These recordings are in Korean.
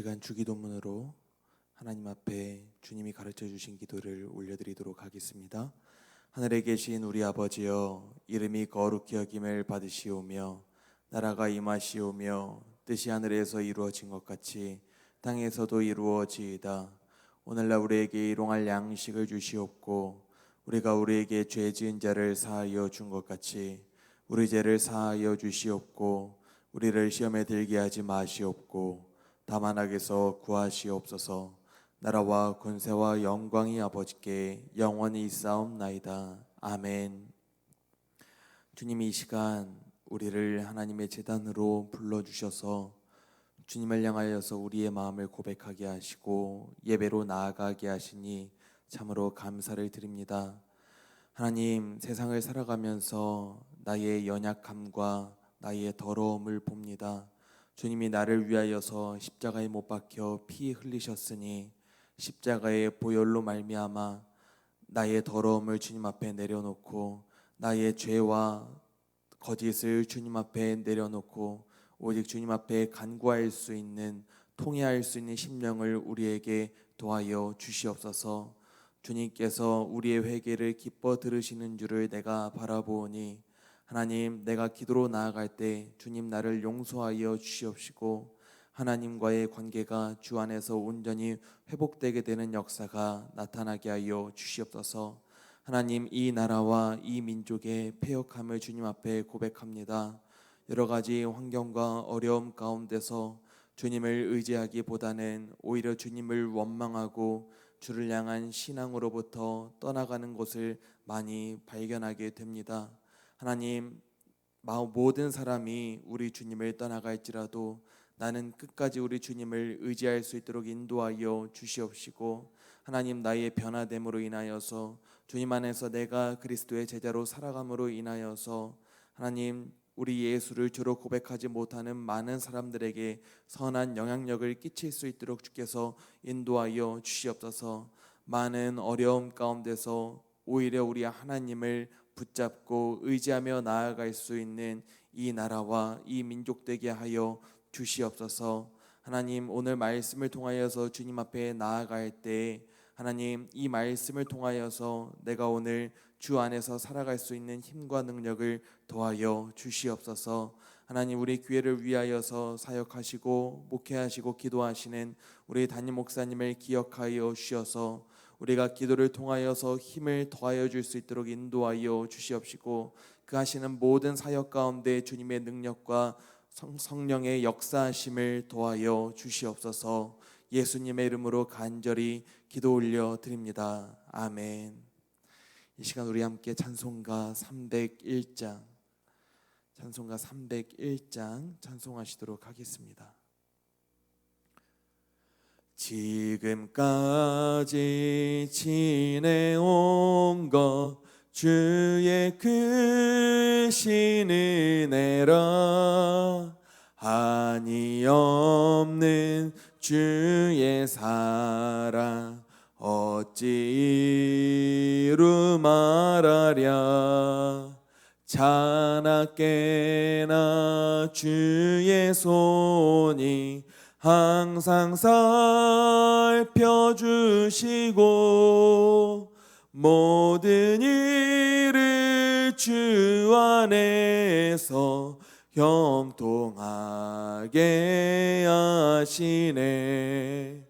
시간 주기도문으로 하나님 앞에 주님이 가르쳐 주신 기도를 올려드리도록 하겠습니다. 하늘에 계신 우리 아버지여, 이름이 거룩히 여김을 받으시오며 나라가 임하시오며 뜻이 하늘에서 이루어진 것 같이 땅에서도 이루어지이다. 오늘날 우리에게 일용할 양식을 주시옵고 우리가 우리에게 죄 지은 자를 사하여 준 것 같이 우리 죄를 사하여 주시옵고 우리를 시험에 들게 하지 마시옵고 다만 악에서 구하시옵소서. 나라와 권세와 영광이 아버지께 영원히 있사옵나이다. 아멘. 주님이 이 시간 우리를 하나님의 제단으로 불러주셔서 주님을 향하여서 우리의 마음을 고백하게 하시고 예배로 나아가게 하시니 참으로 감사를 드립니다. 하나님, 세상을 살아가면서 나의 연약함과 나의 더러움을 봅니다. 주님이 나를 위하여서 십자가에 못 박혀 피 흘리셨으니 십자가의 보혈로 말미암아 나의 더러움을 주님 앞에 내려놓고 나의 죄와 거짓을 주님 앞에 내려놓고 오직 주님 앞에 간구할 수 있는, 통회할 수 있는 심령을 우리에게 도하여 주시옵소서. 주님께서 우리의 회개를 기뻐 들으시는 줄을 내가 바라보니 하나님, 내가 기도로 나아갈 때 주님 나를 용서하여 주시옵시고 하나님과의 관계가 주 안에서 온전히 회복되게 되는 역사가 나타나게 하여 주시옵소서. 하나님, 이 나라와 이 민족의 패역함을 주님 앞에 고백합니다. 여러 가지 환경과 어려움 가운데서 주님을 의지하기보다는 오히려 주님을 원망하고 주를 향한 신앙으로부터 떠나가는 것을 많이 발견하게 됩니다. 하나님, 모든 사람이 우리 주님을 떠나갈지라도 나는 끝까지 우리 주님을 의지할 수 있도록 인도하여 주시옵시고 하나님, 나의 변화됨으로 인하여서 주님 안에서 내가 그리스도의 제자로 살아감으로 인하여서 하나님, 우리 예수를 주로 고백하지 못하는 많은 사람들에게 선한 영향력을 끼칠 수 있도록 주께서 인도하여 주시옵소서. 많은 어려움 가운데서 오히려 우리 하나님을 붙잡고 의지하며 나아갈 수 있는 이 나라와 이 민족 되게 하여 주시옵소서. 하나님, 오늘 말씀을 통하여서 주님 앞에 나아갈 때 하나님, 이 말씀을 통하여서 내가 오늘 주 안에서 살아갈 수 있는 힘과 능력을 더하여 주시옵소서. 하나님, 우리 교회를 위하여서 사역하시고 목회하시고 기도하시는 우리 담임 목사님을 기억하여 주셔서 우리가 기도를 통하여서 힘을 더하여 줄 수 있도록 인도하여 주시옵시고 그 하시는 모든 사역 가운데 주님의 능력과 성령의 역사하심을 더하여 주시옵소서. 예수님의 이름으로 간절히 기도 올려 드립니다. 아멘. 이 시간 우리 함께 찬송가 301장 찬송하시도록 하겠습니다. 지금까지 지내온 것 주의 크신 은혜라 한이 없는 주의 사랑 어찌 이루 말하랴. 자나깨나 주의 손이 항상 살펴주시고 모든 일을 주 안에서 형통하게 하시네.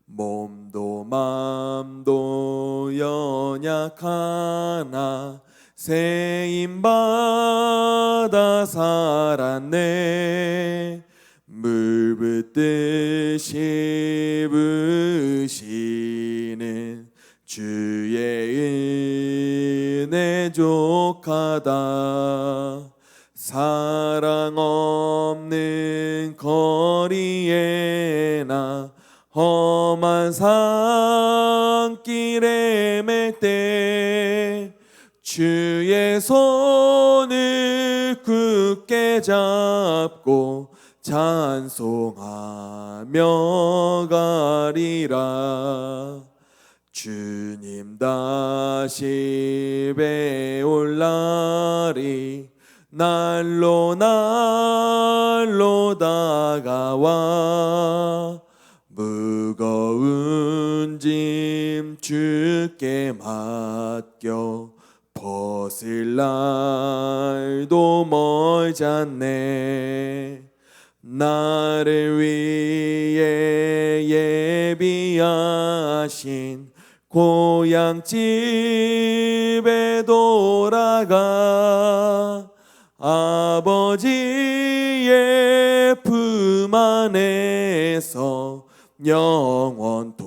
몸도 맘도 연약하나 세임받아 살았네. 물 붓듯이 부으시는 주의 은혜 족하다. 사랑 없는 거리에나 험한 산길에 맬 때 주의 손을 굳게 잡고 찬송하며 가리라. 주님 다시 배올 날이 날로 다가와 무거운 짐 주께 맡겨 벗을 날도 멀잖네. 나를 위해 예비하신 고향집에 돌아가 아버지의 품 안에서 영원토록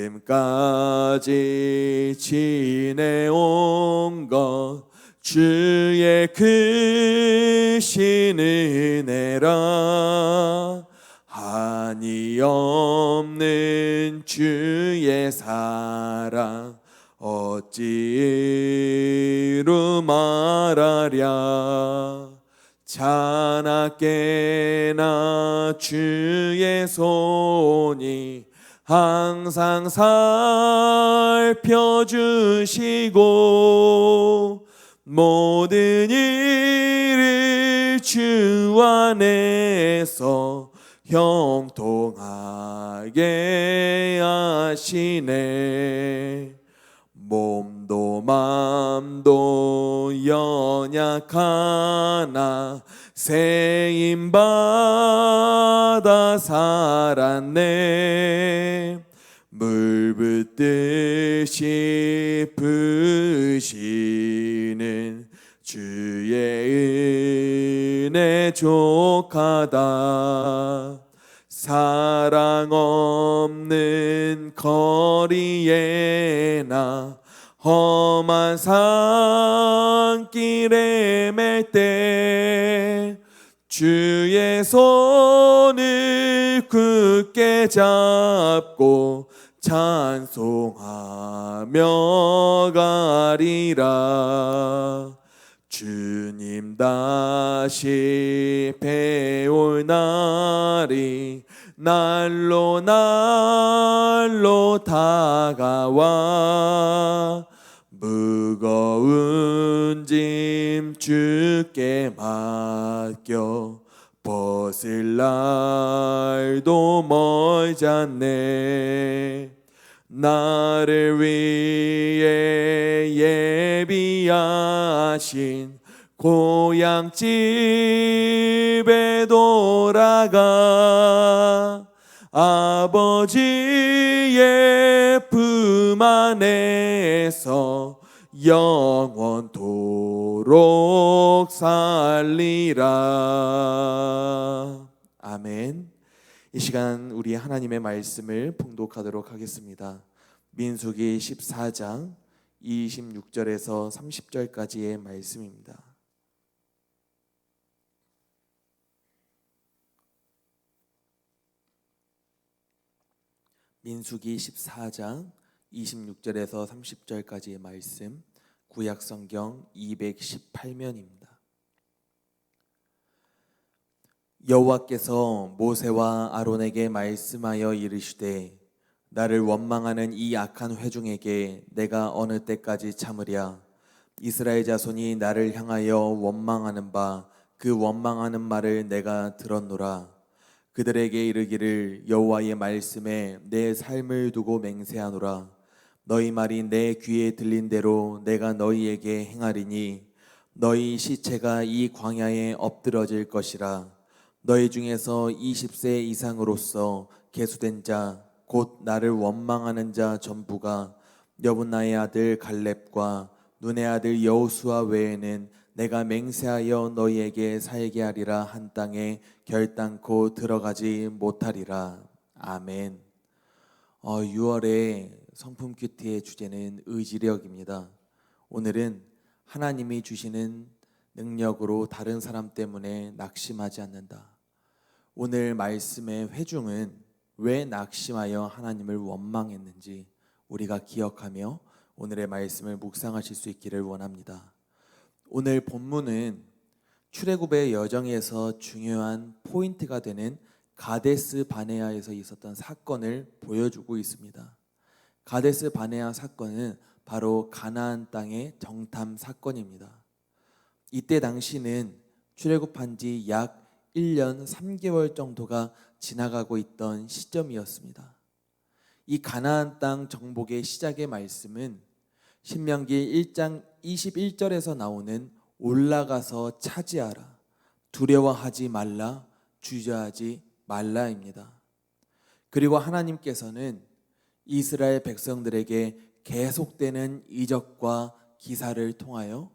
지금까지 지내온 것 주의 크신 은혜라. 한이 없는 주의 사랑 어찌로 말하랴. 자나깨나 주의 손이 항상 살펴주시고 모든 일을 주 안에서 형통하게 하시네. 몸도 맘도 연약하나 세임받아 살았네. 물 붓듯이 부으시는 주의 은혜 족하다. 사랑 없는 거리에나 험한 산길에 맬 때 주의 손을 굳게 잡고 찬송하며 가리라. 주님 다시 배올 날이 날로 다가와 무거운 짐 주께 맡겨 벗을 날도 멀잖네. 나를 위해 예비하신 고향집에 돌아가 아버지의 품 안에서 영원토록 살리라. 아멘. 이 시간 우리 하나님의 말씀을 봉독하도록 하겠습니다. 민수기 14장 26절에서 30절까지의 말씀입니다. 민수기 14장 26절에서 30절까지의 말씀, 구약성경 218면입니다. 여호와께서 모세와 아론에게 말씀하여 이르시되 나를 원망하는 이 악한 회중에게 내가 어느 때까지 참으랴. 이스라엘 자손이 나를 향하여 원망하는 바 그 원망하는 말을 내가 들었노라. 그들에게 이르기를 여호와의 말씀에 내 삶을 두고 맹세하노라. 너희 말이 내 귀에 들린 대로 내가 너희에게 행하리니 너희 시체가 이 광야에 엎드러질 것이라. 너희 중에서 20세 이상으로서 계수된 자 곧 나를 원망하는 자 전부가 여분나의 아들 갈렙과 눈의 아들 여호수아 외에는 내가 맹세하여 너희에게 살게 하리라 한 땅에 결단코 들어가지 못하리라. 아멘. 6월의 성품 큐티의 주제는 의지력입니다. 오늘은 하나님이 주시는 능력으로 다른 사람 때문에 낙심하지 않는다. 오늘 말씀의 회중은 왜 낙심하여 하나님을 원망했는지 우리가 기억하며 오늘의 말씀을 묵상하실 수 있기를 원합니다. 오늘 본문은 출애굽의 여정에서 중요한 포인트가 되는 가데스 바네아에서 있었던 사건을 보여주고 있습니다. 가데스 바네아 사건은 바로 가나안 땅의 정탐 사건입니다. 이때 당시는 출애굽한 지 약 1년 3개월 정도가 지나가고 있던 시점이었습니다. 이 가나안 땅 정복의 시작의 말씀은 신명기 1장 21절에서 나오는 올라가서 차지하라, 두려워하지 말라, 주저하지 말라입니다. 그리고 하나님께서는 이스라엘 백성들에게 계속되는 이적과 기사를 통하여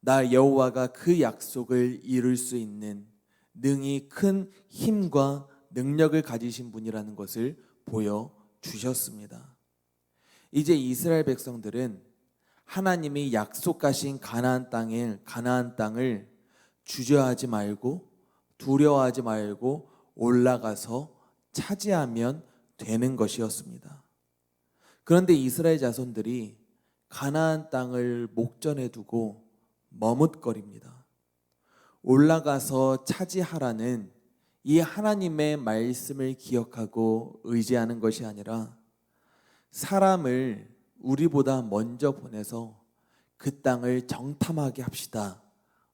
나 여호와가 그 약속을 이룰 수 있는 능히 큰 힘과 능력을 가지신 분이라는 것을 보여주셨습니다. 이제 이스라엘 백성들은 하나님이 약속하신 가나안 땅을 주저하지 말고 두려워하지 말고 올라가서 차지하면 되는 것이었습니다. 그런데 이스라엘 자손들이 가나안 땅을 목전에 두고 머뭇거립니다. 올라가서 차지하라는 이 하나님의 말씀을 기억하고 의지하는 것이 아니라 사람을 우리보다 먼저 보내서 그 땅을 정탐하게 합시다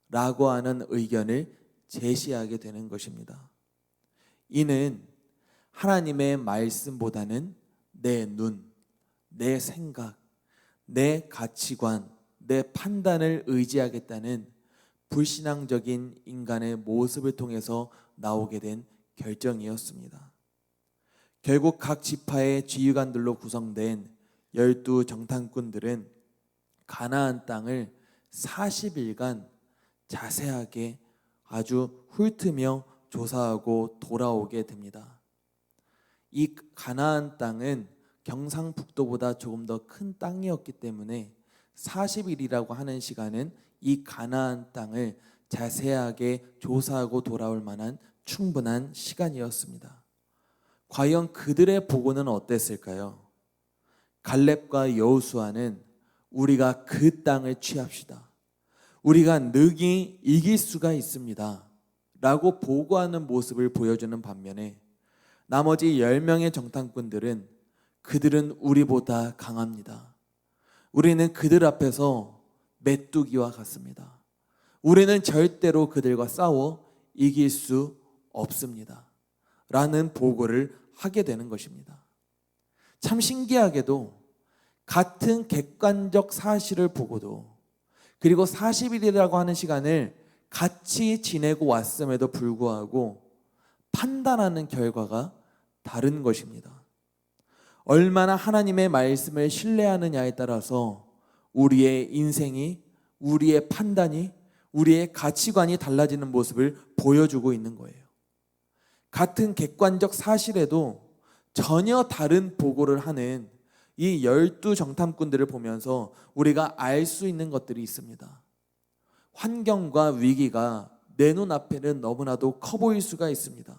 라고 하는 의견을 제시하게 되는 것입니다. 이는 하나님의 말씀보다는 내 눈, 내 생각, 내 가치관, 내 판단을 의지하겠다는 불신앙적인 인간의 모습을 통해서 나오게 된 결정이었습니다. 결국 각 지파의 지휘관들로 구성된 12 정탐꾼들은 가나안 땅을 40일간 자세하게 아주 훑으며 조사하고 돌아오게 됩니다. 이 가나안 땅은 경상북도보다 조금 더 큰 땅이었기 때문에 40일이라고 하는 시간은 이 가나안 땅을 자세하게 조사하고 돌아올 만한 충분한 시간이었습니다. 과연 그들의 보고는 어땠을까요? 갈렙과 여호수아는 우리가 그 땅을 취합시다, 우리가 능히 이길 수가 있습니다 라고 보고하는 모습을 보여주는 반면에 나머지 10명의 정탐꾼들은 그들은 우리보다 강합니다, 우리는 그들 앞에서 메뚜기와 같습니다, 우리는 절대로 그들과 싸워 이길 수 없습니다 라는 보고를 하게 되는 것입니다. 참 신기하게도 같은 객관적 사실을 보고도 그리고 40일이라고 하는 시간을 같이 지내고 왔음에도 불구하고 판단하는 결과가 다른 것입니다. 얼마나 하나님의 말씀을 신뢰하느냐에 따라서 우리의 인생이, 우리의 판단이, 우리의 가치관이 달라지는 모습을 보여주고 있는 거예요. 같은 객관적 사실에도 전혀 다른 보고를 하는 이 12 정탐꾼들을 보면서 우리가 알 수 있는 것들이 있습니다. 환경과 위기가 내 눈앞에는 너무나도 커 보일 수가 있습니다.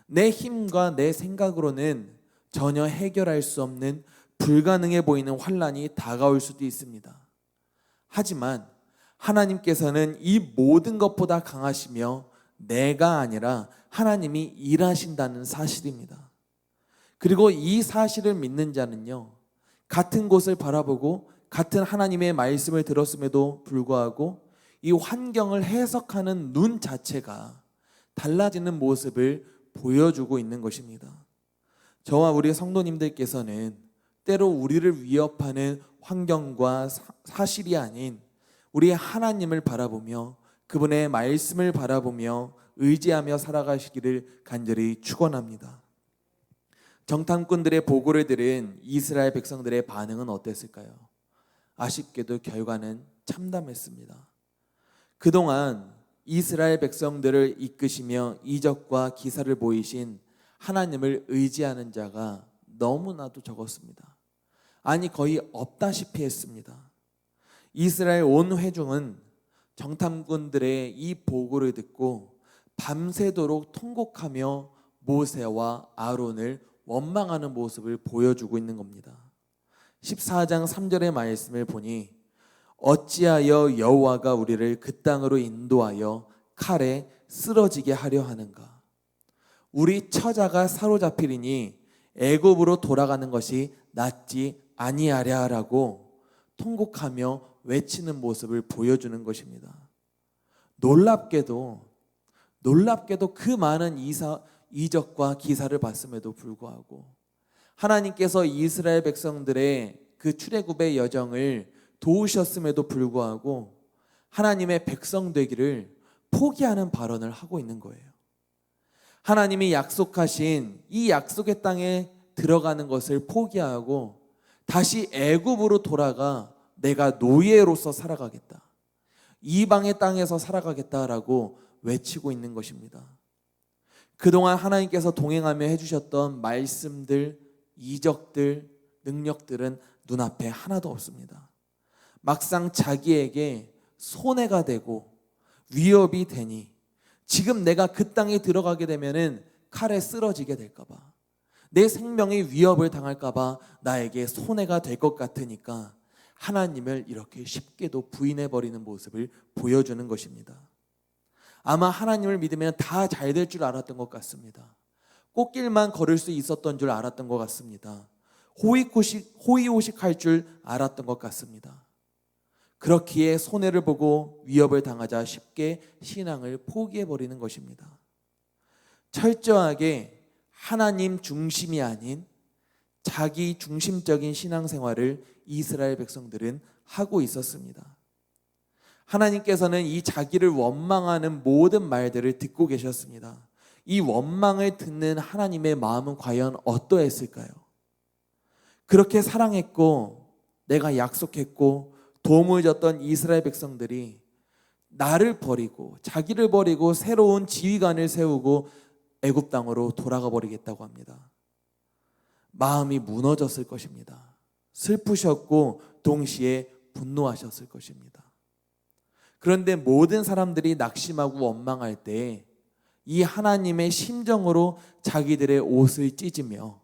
내 힘과 내 생각으로는 전혀 해결할 수 없는 불가능해 보이는 환란이 다가올 수도 있습니다. 하지만 하나님께서는 이 모든 것보다 강하시며 내가 아니라 하나님이 일하신다는 사실입니다. 그리고 이 사실을 믿는 자는요, 같은 곳을 바라보고 같은 하나님의 말씀을 들었음에도 불구하고 이 환경을 해석하는 눈 자체가 달라지는 모습을 보여주고 있는 것입니다. 저와 우리 성도님들께서는 때로 우리를 위협하는 환경과 사실이 아닌 우리의 하나님을 바라보며 그분의 말씀을 바라보며 의지하며 살아가시기를 간절히 축원합니다. 정탐꾼들의 보고를 들은 이스라엘 백성들의 반응은 어땠을까요? 아쉽게도 결과는 참담했습니다. 그동안 이스라엘 백성들을 이끄시며 이적과 기사를 보이신 하나님을 의지하는 자가 너무나도 적었습니다. 아니 거의 없다시피 했습니다. 이스라엘 온 회중은 정탐꾼들의 이 보고를 듣고 밤새도록 통곡하며 모세와 아론을 원망하는 모습을 보여주고 있는 겁니다. 14장 3절의 말씀을 보니 어찌하여 여호와가 우리를 그 땅으로 인도하여 칼에 쓰러지게 하려 하는가? 우리 처자가 사로잡히리니 애굽으로 돌아가는 것이 낫지 아니하랴라고 통곡하며 외치는 모습을 보여주는 것입니다. 놀랍게도 그 많은 이적과 기사를 봤음에도 불구하고 하나님께서 이스라엘 백성들의 그 출애굽의 여정을 도우셨음에도 불구하고 하나님의 백성 되기를 포기하는 발언을 하고 있는 거예요. 하나님이 약속하신 이 약속의 땅에 들어가는 것을 포기하고 다시 애굽으로 돌아가 내가 노예로서 살아가겠다, 이방의 땅에서 살아가겠다라고 외치고 있는 것입니다. 그동안 하나님께서 동행하며 해주셨던 말씀들, 이적들, 능력들은 눈앞에 하나도 없습니다. 막상 자기에게 손해가 되고 위협이 되니 지금 내가 그 땅에 들어가게 되면은 칼에 쓰러지게 될까봐, 내 생명의 위협을 당할까봐 나에게 손해가 될 것 같으니까 하나님을 이렇게 쉽게도 부인해버리는 모습을 보여주는 것입니다. 아마 하나님을 믿으면 다 잘 될 줄 알았던 것 같습니다. 꽃길만 걸을 수 있었던 줄 알았던 것 같습니다. 호의호식할 줄 알았던 것 같습니다. 그렇기에 손해를 보고 위협을 당하자 쉽게 신앙을 포기해버리는 것입니다. 철저하게 하나님 중심이 아닌 자기 중심적인 신앙생활을 이스라엘 백성들은 하고 있었습니다. 하나님께서는 이 자기를 원망하는 모든 말들을 듣고 계셨습니다. 이 원망을 듣는 하나님의 마음은 과연 어떠했을까요? 그렇게 사랑했고 내가 약속했고 도움을 줬던 이스라엘 백성들이 나를 버리고 자기를 버리고 새로운 지휘관을 세우고 애굽 땅으로 돌아가 버리겠다고 합니다. 마음이 무너졌을 것입니다. 슬프셨고 동시에 분노하셨을 것입니다. 그런데 모든 사람들이 낙심하고 원망할 때 이 하나님의 심정으로 자기들의 옷을 찢으며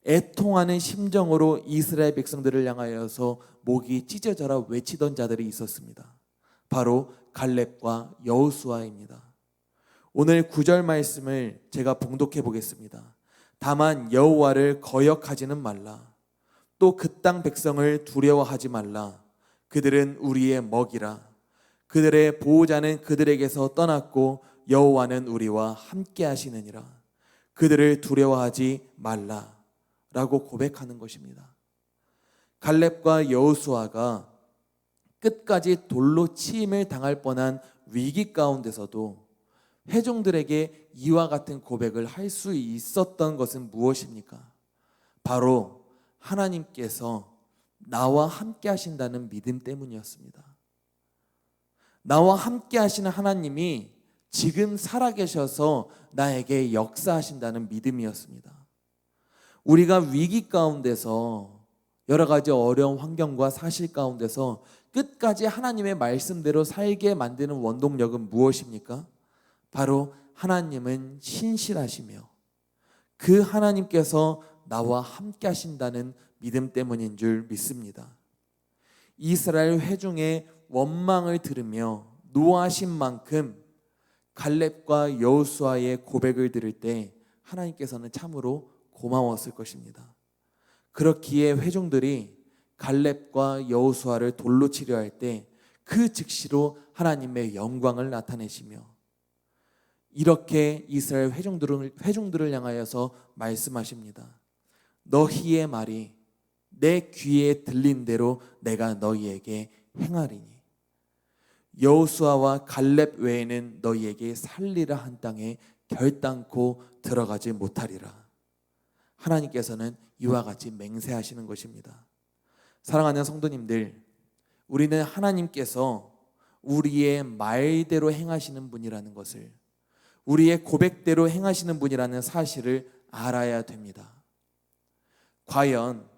애통하는 심정으로 이스라엘 백성들을 향하여서 목이 찢어져라 외치던 자들이 있었습니다. 바로 갈렙과 여호수아입니다. 오늘 9절 말씀을 제가 봉독해 보겠습니다. 다만 여호와를 거역하지는 말라. 또 그 땅 백성을 두려워하지 말라. 그들은 우리의 먹이라. 그들의 보호자는 그들에게서 떠났고 여호와는 우리와 함께 하시느니라. 그들을 두려워하지 말라 라고 고백하는 것입니다. 갈렙과 여호수아가 끝까지 돌로 치임을 당할 뻔한 위기 가운데서도 회중들에게 이와 같은 고백을 할 수 있었던 것은 무엇입니까? 바로 하나님께서 나와 함께 하신다는 믿음 때문이었습니다. 나와 함께 하시는 하나님이 지금 살아계셔서 나에게 역사하신다는 믿음이었습니다. 우리가 위기 가운데서 여러 가지 어려운 환경과 사실 가운데서 끝까지 하나님의 말씀대로 살게 만드는 원동력은 무엇입니까? 바로 하나님은 신실하시며 그 하나님께서 나와 함께 하신다는 믿음 때문인 줄 믿습니다. 이스라엘 회중의 원망을 들으며 노하신 만큼 갈렙과 여호수아의 고백을 들을 때 하나님께서는 참으로 고마웠을 것입니다. 그렇기에 회중들이 갈렙과 여호수아를 돌로 치려 할 때 그 즉시로 하나님의 영광을 나타내시며 이렇게 이스라엘 회중들을 향하여서 말씀하십니다. 너희의 말이 내 귀에 들린 대로 내가 너희에게 행하리니 여호수아와 갈렙 외에는 너희에게 살리라 한 땅에 결단코 들어가지 못하리라. 하나님께서는 이와 같이 맹세하시는 것입니다. 사랑하는 성도님들, 우리는 하나님께서 우리의 말대로 행하시는 분이라는 것을, 우리의 고백대로 행하시는 분이라는 사실을 알아야 됩니다. 과연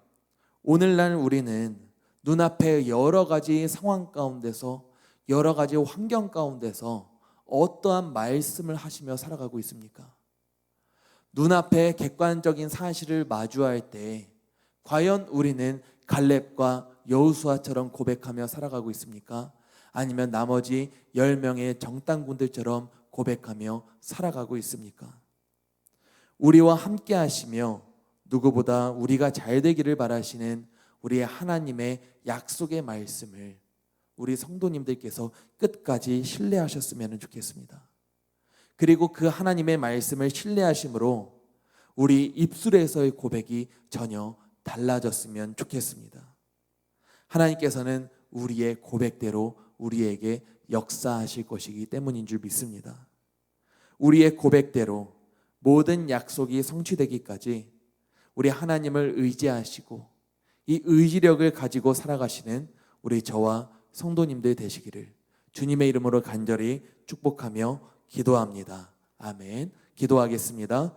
오늘날 우리는 눈앞에 여러 가지 상황 가운데서, 여러 가지 환경 가운데서 어떠한 말씀을 하시며 살아가고 있습니까? 눈앞에 객관적인 사실을 마주할 때 과연 우리는 갈렙과 여호수아처럼 고백하며 살아가고 있습니까? 아니면 나머지 10명의 정탐꾼들처럼 고백하며 살아가고 있습니까? 우리와 함께 하시며 누구보다 우리가 잘 되기를 바라시는 우리의 하나님의 약속의 말씀을 우리 성도님들께서 끝까지 신뢰하셨으면 좋겠습니다. 그리고 그 하나님의 말씀을 신뢰하심으로 우리 입술에서의 고백이 전혀 달라졌으면 좋겠습니다. 하나님께서는 우리의 고백대로 우리에게 역사하실 것이기 때문인 줄 믿습니다. 우리의 고백대로 모든 약속이 성취되기까지 우리 하나님을 의지하시고 이 의지력을 가지고 살아가시는 우리 저와 성도님들 되시기를 주님의 이름으로 간절히 축복하며 기도합니다. 아멘. 기도하겠습니다.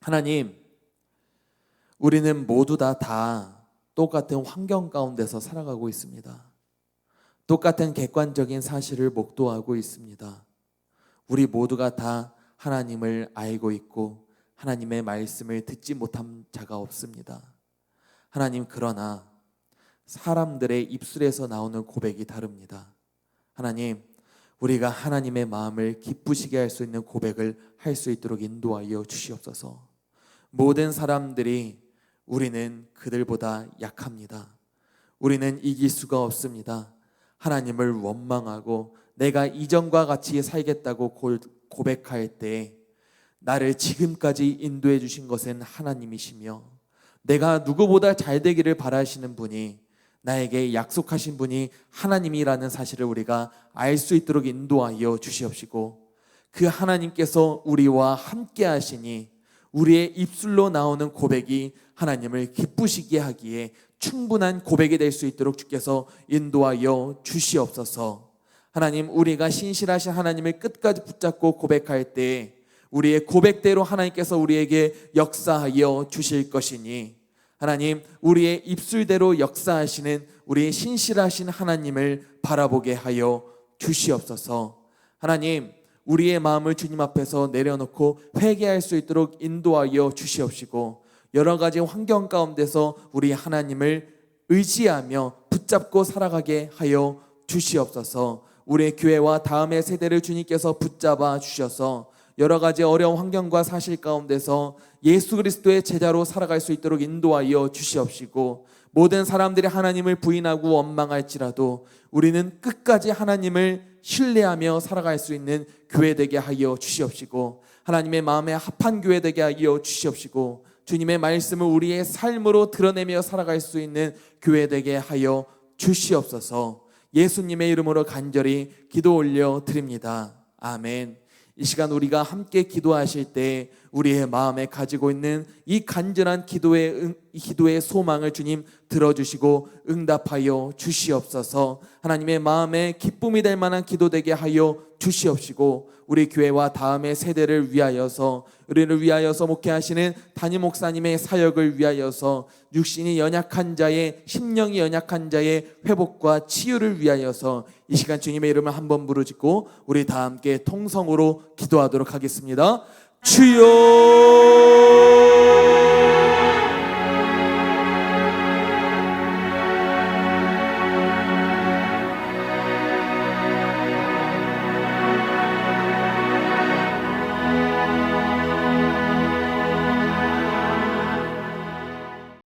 하나님, 우리는 모두 다 똑같은 환경 가운데서 살아가고 있습니다. 똑같은 객관적인 사실을 목도하고 있습니다. 우리 모두가 다 하나님을 알고 있고 하나님의 말씀을 듣지 못한 자가 없습니다. 하나님, 그러나 사람들의 입술에서 나오는 고백이 다릅니다. 하나님, 우리가 하나님의 마음을 기쁘시게 할 수 있는 고백을 할 수 있도록 인도하여 주시옵소서. 모든 사람들이 우리는 그들보다 약합니다. 우리는 이길 수가 없습니다. 하나님을 원망하고 내가 이전과 같이 살겠다고 고백할 때 나를 지금까지 인도해 주신 것은 하나님이시며 내가 누구보다 잘 되기를 바라시는 분이 나에게 약속하신 분이 하나님이라는 사실을 우리가 알 수 있도록 인도하여 주시옵시고 그 하나님께서 우리와 함께 하시니 우리의 입술로 나오는 고백이 하나님을 기쁘시게 하기에 충분한 고백이 될 수 있도록 주께서 인도하여 주시옵소서. 하나님, 우리가 신실하신 하나님을 끝까지 붙잡고 고백할 때 우리의 고백대로 하나님께서 우리에게 역사하여 주실 것이니 하나님, 우리의 입술대로 역사하시는 우리의 신실하신 하나님을 바라보게 하여 주시옵소서. 하나님, 우리의 마음을 주님 앞에서 내려놓고 회개할 수 있도록 인도하여 주시옵시고 여러 가지 환경 가운데서 우리 하나님을 의지하며 붙잡고 살아가게 하여 주시옵소서. 우리의 교회와 다음의 세대를 주님께서 붙잡아 주셔서 여러 가지 어려운 환경과 사실 가운데서 예수 그리스도의 제자로 살아갈 수 있도록 인도하여 주시옵시고 모든 사람들이 하나님을 부인하고 원망할지라도 우리는 끝까지 하나님을 신뢰하며 살아갈 수 있는 교회 되게 하여 주시옵시고 하나님의 마음에 합한 교회 되게 하여 주시옵시고 주님의 말씀을 우리의 삶으로 드러내며 살아갈 수 있는 교회 되게 하여 주시옵소서. 예수님의 이름으로 간절히 기도 올려 드립니다. 아멘. 이 시간 우리가 함께 기도하실 때 우리의 마음에 가지고 있는 이 간절한 기도의 소망을 주님 들어주시고 응답하여 주시옵소서. 하나님의 마음에 기쁨이 될 만한 기도 되게 하여 주시옵시고 우리 교회와 다음의 세대를 위하여서 우리를 위하여서 목회하시는 담임 목사님의 사역을 위하여서 육신이 연약한 자의 심령이 연약한 자의 회복과 치유를 위하여서 이 시간 주님의 이름을 한번 부르짖고 우리 다 함께 통성으로 기도하도록 하겠습니다. 주여